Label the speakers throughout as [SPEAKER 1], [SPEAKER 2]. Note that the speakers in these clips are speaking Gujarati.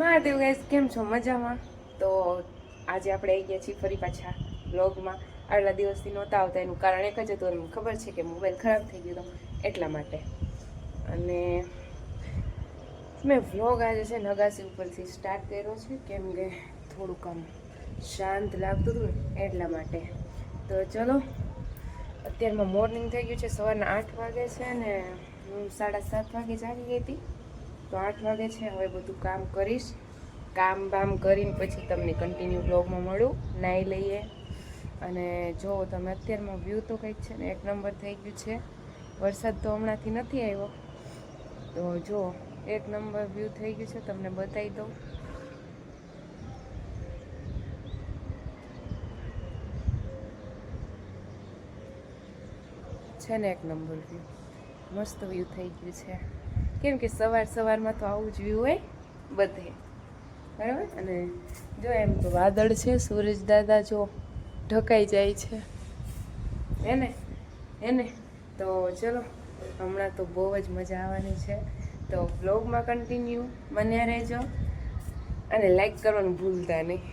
[SPEAKER 1] મહાદેવ ગાઈસ, કેમ છો? મજામાં? તો આજે આપણે આવી ગયા છીએ ફરી પાછા વ્લોગમાં. આટલા દિવસથી નહોતા આવતા એનું કારણ એક જ હતું, મને ખબર છે કે મોબાઈલ ખરાબ થઈ ગયો હતો એટલા માટે. અને મેં વ્લોગ આજે છે નગાસી ઉપરથી સ્ટાર્ટ કર્યો છે કેમ કે થોડુંક આમ શાંત લાગતું હતું ને એટલા માટે. તો ચલો, અત્યારમાં મોર્નિંગ થઈ ગયું છે, સવારના 8 વાગે છે ને હું 7:30 વાગે જાગી ગઈ હતી. તો 8 વાગે છે. હવે બધું કામ કરીશ, કામ બામ કરીને પછી તમને કન્ટિન્યુ બ્લોગમાં મળું. નાહી લઈએ અને જો તમે અત્યારમાં વ્યૂ તો કંઈક છે ને એક નંબર થઈ ગયું છે. વરસાદ તો હમણાંથી નથી આવ્યો, તો જો એક નંબર વ્યૂ થઈ ગયું છે. તમને બતાવી દઉં. છે ને એક નંબર વ્યૂ, મસ્ત વ્યૂ થઈ ગયું છે. કેમ કે સવારમાં તો આવું જ વ્યૂ હોય બધે, બરાબર. અને જો એમ તો વાદળ છે, સૂરજ દાદા જો ઢકાઈ જાય છે એને તો ચલો, હમણાં તો બહુ જ મજા આવવાની છે. તો બ્લોગમાં કન્ટિન્યુ બન્યા રહેજો અને લાઈક કરવાનું ભૂલતા નહીં.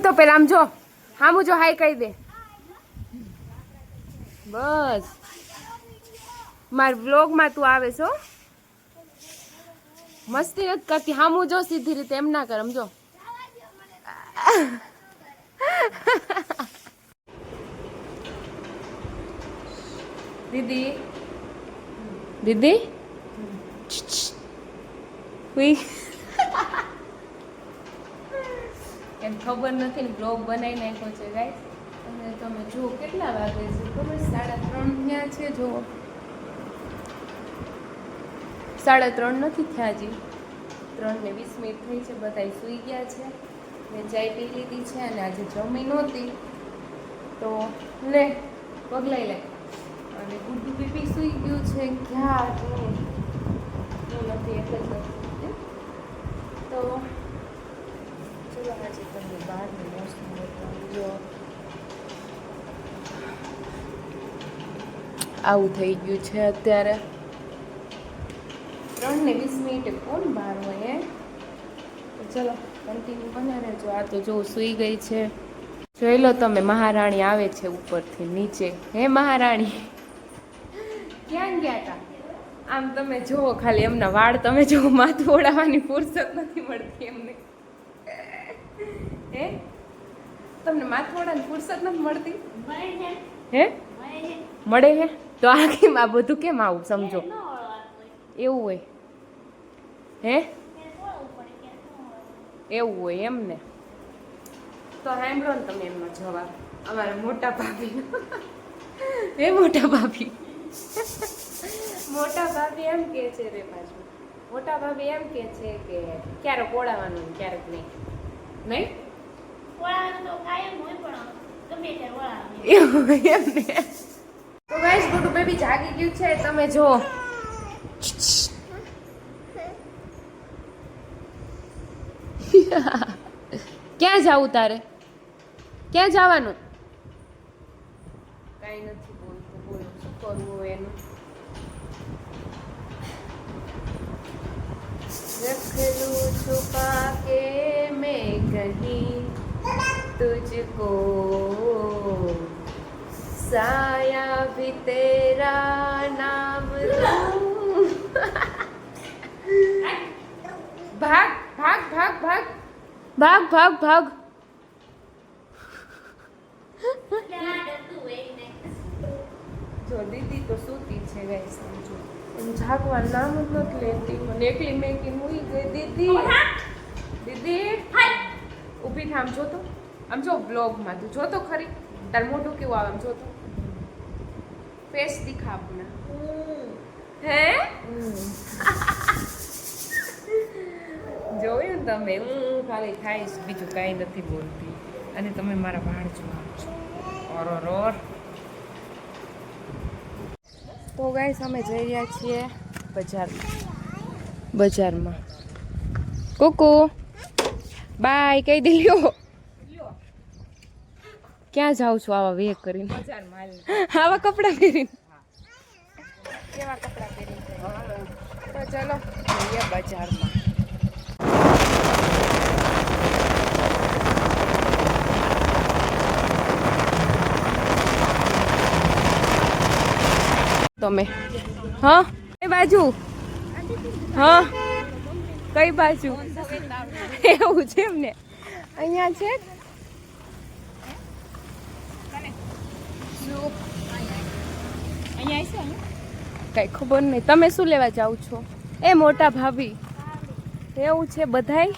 [SPEAKER 1] તો પેલા આમ જો, હામું જો, હાય કહી દે. બસ માર વ્લોગમાં તું આવે છો, મસ્તી નથી કરતી. હામું જો, સીધી રીતે એમ ના કર. સમજો દીદી દીદી એમ ખબર નથી ને બ્લોગ બનાવી નાખ્યો છે ગાઈસ. અને તમે જુઓ કેટલા વાગે છે ખબર? 3:30 થયા છે. જુઓ 3:30 નથી થયા, હજી 3:20 થઈ છે. બધા સૂઈ ગયા છે. મેં ચાય પી લીધી છે અને આજે જમી નહોતી તો લે પગલાઈ લે. અને ગુડ્ડુ પીપી સૂઈ ગયું છે. ક્યાં હું નથી એક જ નથી. તો ચલો આજે તમને બહારની મોસમ બતાવજો. આવું થઈ ગયું છે અત્યારે. 3:20 કોણ બહાર હોય? તો ચલો કન્ટિન્યુ બના રહેજો. આ તો જો સૂઈ ગઈ છે. જોઈ લો તમે, મહારાણી આવે છે ઉપરથી નીચે. હે મહારાણી, ક્યાં ગયા હતા? આમ તમે જુઓ ખાલી, એમના વાળ તમે જુઓ, માથું ઓળાવવાની ફુરસત નથી મળતી એમને. હે તમને માથું ઓળાવવાની ફુરસત નથી મળતી? હે મળે હે તો આખી આ બધું કેમ આવું? સમજો એવું હોય. હે એવું હોય એમ ને? તો સાંભળો ને તમે એમનો જવાબ અમારા મોટા ભાભીનો. હે મોટા ભાભી, મોટા ભાભી એમ કે છે રે પાછું. મોટા ભાભી એમ કે છે કે ક્યારેક ઓળાવાનું ક્યારેક નહીં. નહીં ઓળાવાનું તો કાયમ હોય, પણ ગમે ત્યારે ઓળાવાનું એમ ને. તો ગાઈસ, ગુડુ બેબી જાગી ગયું છે. તમે જો ક્યાં જાવું તારે? ક્યાં જવાનું? કઈ નથી બોલતું. બોલ શું કરવું એનું? रख लूं छुपा के मैं कहीं तुझको, साया भी तेरा नाम लूं. भाग भाग भाग भाग भाग भाग भाग. જો દીદી તો સૂતી છે ગાઈસ. સમજો એમ જાગવાનું નામ જ નથી લેતી. મને એકલી મેકી મૂઈ ગઈ. દીદી દીદી ઊભી થા. આમ જોતો, આમ જો બ્લોગમાં તું જોતો ખરી. તાર મોઢું કેવું આવે? આમ જોતો, ફેસ દિખા આપના. હે જોયું તમે? હું ખાલી ખાઈશ, બીજું કાંઈ નથી બોલતી. અને તમે મારા વાળ જોવા છો. ઓર તો ગાઈસ, અમે જઈ રહ્યા છીએ બજારમાં. કુકુ બાય કહી દે લ્યો. ક્યાં જાઉં છું આવા વેગ કરીને? આવા કપડાં પહેરીને? કેવા કપડાં પહેરીને? તો ચલો જઈએ બજારમાં. તમે હા કઈ બાજુ? હા કઈ બાજુ? એવું છે એમને? અહીંયા છે કઈ ખબર નહીં. તમે શું લેવા જાવ છો? એ મોટા ભાભી એવું છે બધાય?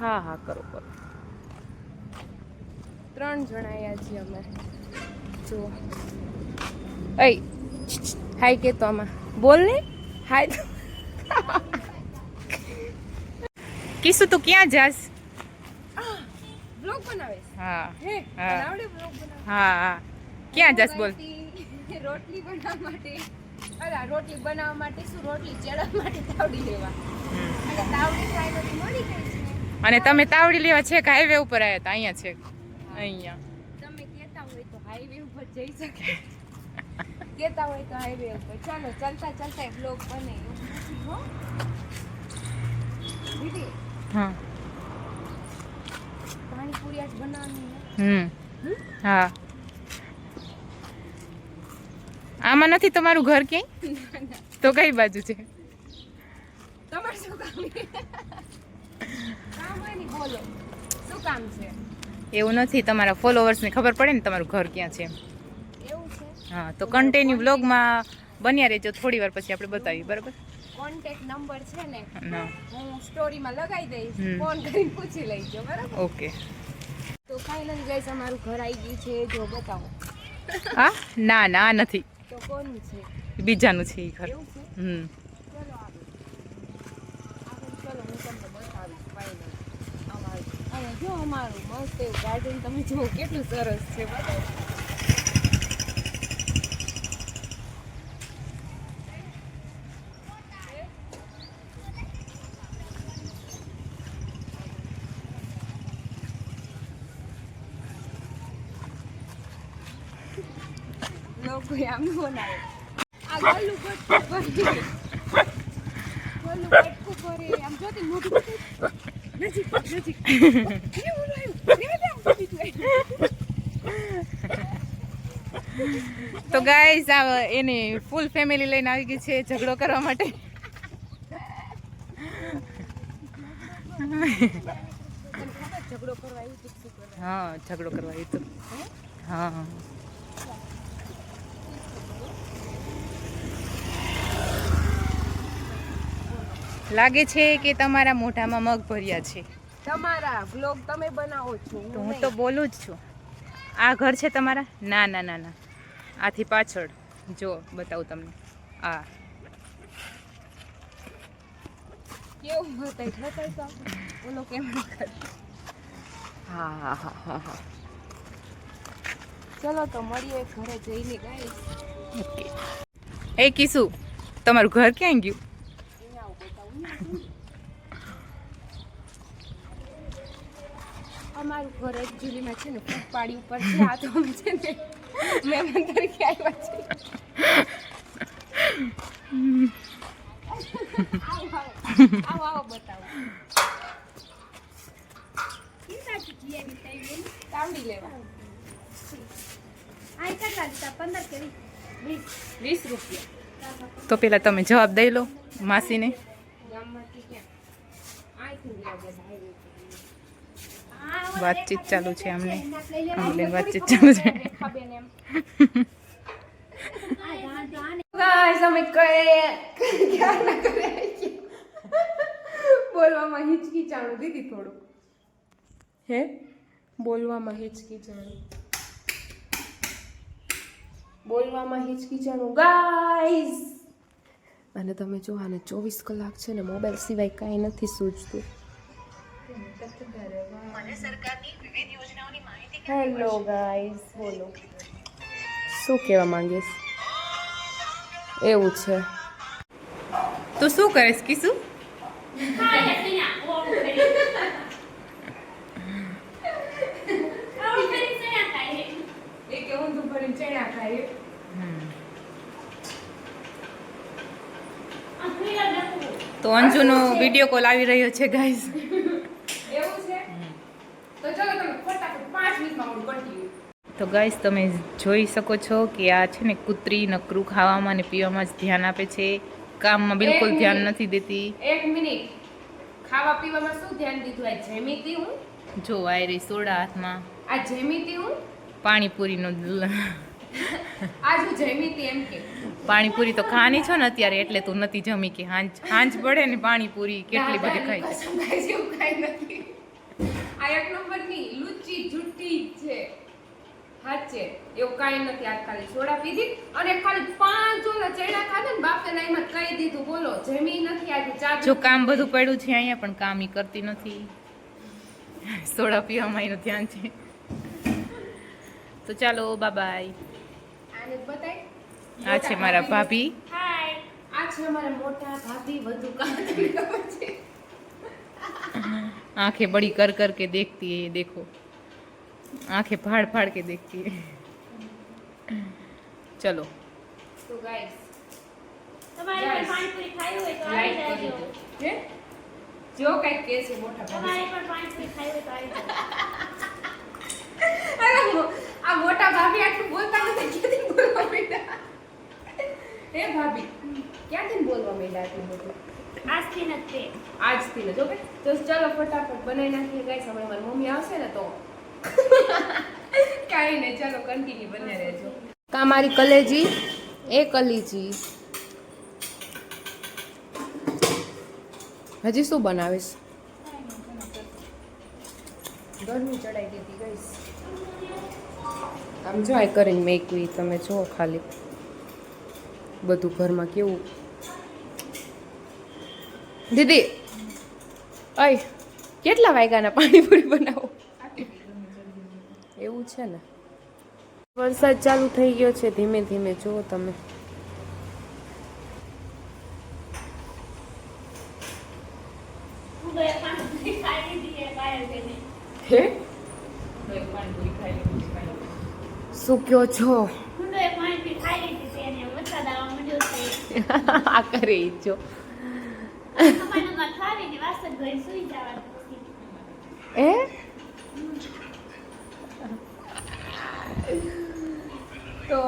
[SPEAKER 1] હા હા કરો કરો. 3 જણા આવ્યા છીએ અમે. જો અય હાય કે તો આમાં બોલ ને હાય.
[SPEAKER 2] કિસુ તું ક્યાં જાસ?
[SPEAKER 1] બ્લોગ બનાવે?
[SPEAKER 2] હા
[SPEAKER 1] હે
[SPEAKER 2] હા
[SPEAKER 1] આવડે બ્લોગ બનાવવા?
[SPEAKER 2] હા હા ક્યાં જાસ બોલ?
[SPEAKER 1] રોટલી બનાવવા માટે. અલા રોટલી બનાવવા માટે શું, રોટલી ચડવા માટે તાવડી લેવા. અને તાવડી ખાઈ બધી મળી ગઈ છે.
[SPEAKER 2] અને તમે તાવડી લેવા છે કે હાઈવે ઉપર આવ્યા હતા? અહીંયા છે અહીંયા.
[SPEAKER 1] તમે કહેતા હોય તો હાઈવે ઉપર જઈ શકે. કહેતા હોય તો હાઈવે ઉપર ચાલો ચાલતા ચાલતા બ્લોગ બને એવું નથી હો દીદી.
[SPEAKER 2] હા
[SPEAKER 1] પાણીપુરી આજ બનાવવાની
[SPEAKER 2] હા આમાં નથી તમારું ઘર ક્યાંય? તો કઈ બાજુ છે?
[SPEAKER 1] તમારે શું કામ કામ હોય ને બોલો શું કામ છે?
[SPEAKER 2] એવું નથી, તમારા ફોલોવર્સને ખબર પડે ને તમારું ઘર ક્યાં છે.
[SPEAKER 1] એવું છે?
[SPEAKER 2] હા તો કન્ટિન્યુ બ્લોગમાં બન્યા રહેજો, થોડી વાર પછી આપણે બતાવીએ. બરાબર?
[SPEAKER 1] કોન્ટેક્ટ નંબર છે ને
[SPEAKER 2] ના
[SPEAKER 1] હું સ્ટોરીમાં લગાવી દઈશ, ફોન કરીને પૂછી લઈજો. બરાબર?
[SPEAKER 2] ઓકે.
[SPEAKER 1] તો ફાઇનલ ગાઈસ અમારું ઘર આવી ગયું છે. જો બતાવો.
[SPEAKER 2] હા ના ના નથી,
[SPEAKER 1] તો કોનું છે?
[SPEAKER 2] બીજાનું છે એ ઘર.
[SPEAKER 1] એવું છે? ચલો આગળ ચલો હું તમને બતાવીશ ફાઇનલ અમારું. અને જો અમારું મસ્ત એવું ગાર્ડન તમે જુઓ કેટલું સરસ છે. બતાવો. લોકો આમ બનાવે આ ગલું ગટકું ભરી ગલું ગટકું ભરી આમ જોતી મોટું નજીક નજીક
[SPEAKER 2] તો ગાઈસ આ એની ફૂલ ફેમિલી લઈને આવી ગઈ છે ઝઘડો કરવા માટે.
[SPEAKER 1] ઝઘડો કરવા આવ્યું શું કરવા?
[SPEAKER 2] હા ઝઘડો કરવા આવ્યું તો. હા લાગે છે કે તમારા મોઢામાં મગ ભર્યા છે.
[SPEAKER 1] તમારા વ્લોગ તમે બનાવો છો
[SPEAKER 2] તો હું તો બોલું જ છું. આ ઘર છે તમારા? ના ના ના ના, આથી પાછળ જો બતાવું તમને. આ
[SPEAKER 1] કેવું બતાય તો ઓલો કેમ કરે?
[SPEAKER 2] હા હા હા હા હા
[SPEAKER 1] ચલો તો મળીએ ઘરે જઈને ગાઈસ.
[SPEAKER 2] ઓકે. એ કિસુ તમારું ઘર ક્યાં ગયું?
[SPEAKER 1] અમારું ઘર એકચ્યુઅલીમાં છે ને ફૂટપાડી ઉપર છે. આ તો અમે છે ને મહેમાન તરીકે આવ્યા છે. આવો આવો બતાવો. તાવડી લેવા 20 રૂપિયા.
[SPEAKER 2] તો પેલા તમે જવાબ દઈ લો માસીને.
[SPEAKER 1] ગામમાંથી ક્યાં? આઈથી
[SPEAKER 2] વાતચીત ચાલુ છે અમને વાતચીત ચાલુ છે.
[SPEAKER 1] ગાઈસ અમે ક્યાં કરે બોલવામાં હિચકિચાણું દીદી થોડું. હે બોલવામાં હિચકિચાણું ગાઈસ. અને તમે જો આને 24 કલાક છે ને મોબાઈલ સિવાય કાંઈ નથી સૂચતું. હેલો ગાઈસ બોલો શું કહેવા માંગીશ? એવું છે
[SPEAKER 2] તું શું કરીશ કીશું?
[SPEAKER 1] એ કેવું તું ભરીને ચણા ખાય.
[SPEAKER 2] તો અંજુનો વિડીયો કોલ આવી રહ્યો છે ગાઈઝ.
[SPEAKER 1] એવું છે? તો ચલો તમે ફટાફટ 5 મિનિટમાં હું કન્ટિન્યુ.
[SPEAKER 2] તો ગાઈઝ તમે જોઈ શકો છો કે આ છે ને કૂતરી નકરું ખાવામાં અને પીવામાં જ ધ્યાન આપે છે, કામમાં બિલકુલ
[SPEAKER 1] એક
[SPEAKER 2] ધ્યાન
[SPEAKER 1] મિનિટ.
[SPEAKER 2] નથી દેતી.
[SPEAKER 1] 1 મિનિટ. ખાવા પીવામાં શું ધ્યાન દીધું? આ જેમીતી હું?
[SPEAKER 2] જો આયરી સોડા હાથમાં,
[SPEAKER 1] આ જેમીતી હું?
[SPEAKER 2] પાણીપુરીનો
[SPEAKER 1] આ જો જેમીતી એમ કે.
[SPEAKER 2] પાણીપુરી તો ખાવાની છો ને અત્યારે, એટલે તું નથી જમી કે હાંજ પડે ને પાણીપુરી કેટલી બધી ખાઈ છે.
[SPEAKER 1] કસમ ખાય છે, એવું કાંઈ નથી. આ એક નંબરની લુચ્ચી જુઠ્ઠી છે. હાચે એવું કાંઈ નથી. આ ખાલી સોડા પીધી અને ખાલી 5 ઓલા ચેડા ખાધા ને બાપે નાઈમાં કહી દીધું. બોલો જમી નથી આજે ચા
[SPEAKER 2] જો કામ બધું પડ્યું છે અહીંયા, પણ કામ ઈ કરતી નથી. સોડા પીવામાં એનું ધ્યાન છે. તો ચાલો બાય.
[SPEAKER 1] આને બતાય.
[SPEAKER 2] આ છે મારા ભાભી.
[SPEAKER 1] હાય. આ છે અમારા મોટા ભાભી. વધુ કામ ખબર છે.
[SPEAKER 2] आंखें बड़ी कर कर के देखती है, ये देखो आंखें फाड़ फाड़ के देखती है. चलो
[SPEAKER 1] તો ગાઈસ
[SPEAKER 3] તમારે પણ પાણીપુરી ખાવી હોય તો આવી
[SPEAKER 1] લાઈક કરી
[SPEAKER 3] જાજો.
[SPEAKER 1] દો. હે જો કઈક કે છે મોટા
[SPEAKER 3] તમારે
[SPEAKER 1] ભાભી.
[SPEAKER 3] પણ પાણીપુરી ખાવી હોય તો આવી જાજો.
[SPEAKER 1] અરે આ મોટા ભાભી આટલું બોલતા નથી. ક્યાંથી બોલવા માંડ્યા? હે ભાભી ક્યાંથી બોલવા માંડ્યા આટલું બધું?
[SPEAKER 3] આજથી નથી તે.
[SPEAKER 1] આજથી ને જો કે તો ચલો ફટાફટ બનાવી નાખીએ ગાઈસ. હવે મારી મમ્મી આવશે ને તો કાંઈ નહીં. ચલો કન્ટિન્યુ બને રહેજો. કા મારી કલેજી એ કલીજી હજી શું બનાવીશ? ગરમી ચડાઈ દીધી ગાઈસ. આમ જો આ કરીને મેકવી તમે જુઓ ખાલી બધું ઘરમાં કેવું. દીદી અય કેટલા વાગ્યાના પાણીપુરી બનાવો? એવું છે ને. વરસાદ ચાલુ થઈ ગયો છે ધીમે ધીમે. જુઓ તમે.
[SPEAKER 3] હું બે પાણીપુરી ખાઈ લીધી એ પાયલ બેને.
[SPEAKER 1] હે શું કયો છો?
[SPEAKER 3] હું બે પાણીપુરી ખાઈ લીધી છે અને વરસાદ આવવા માંડ્યો છે.
[SPEAKER 1] આ કરે ઈ જો.
[SPEAKER 3] અમારે ખાવીને વાસણ ધોઈને સૂઈ જવાનું પછી.
[SPEAKER 1] એ તો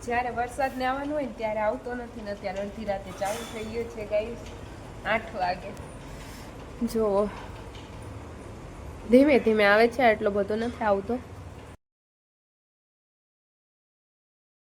[SPEAKER 1] જ્યારે વરસાદને આવવાનું હોય ને ત્યારે આવતો નથી ને અત્યારે અડધી રાતે ચાલુ થઈ ગયો છે ગાઈસ. 8 વાગે. જો ધીમે ધીમે આવે છે, એટલો બધો નથી આવતો.